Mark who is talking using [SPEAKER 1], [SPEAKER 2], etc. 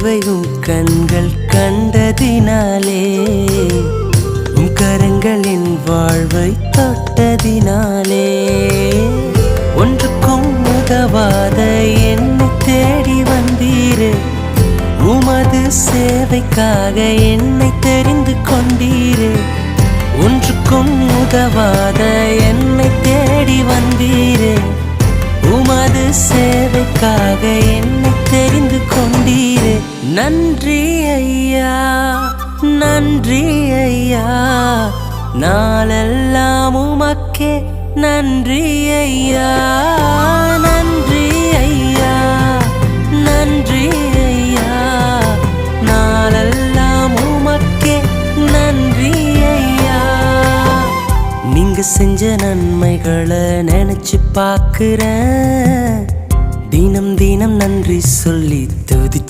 [SPEAKER 1] இயேசுவை கண்கள் கண்டதினாலே கரங்களின் வாழ்வை தொட்டதினாலே ஒன்றுக்கும் உதவாத என்னை தேடி வந்தீரே உமது சேவைக்காக என்னை தெரிந்து கொண்டீரே ஒன்றுக்கும் உதவாத என்னை தேடி வந்தீரே உமது சேவைக்காக என்னை தெரிந்து கொண்டீரே நன்றி ஐயா நன்றி ஐயா நாளெல்லாம் உமக்கே நன்றி ஐயா நன்றி ஐயா நன்றி ஐயா நாளெல்லாம் உமக்கே நன்றி ஐயா நீங்க செஞ்ச நன்மைகளை நினைச்சு பார்க்கிறேன் தினம் தினம் நன்றி சொல்லி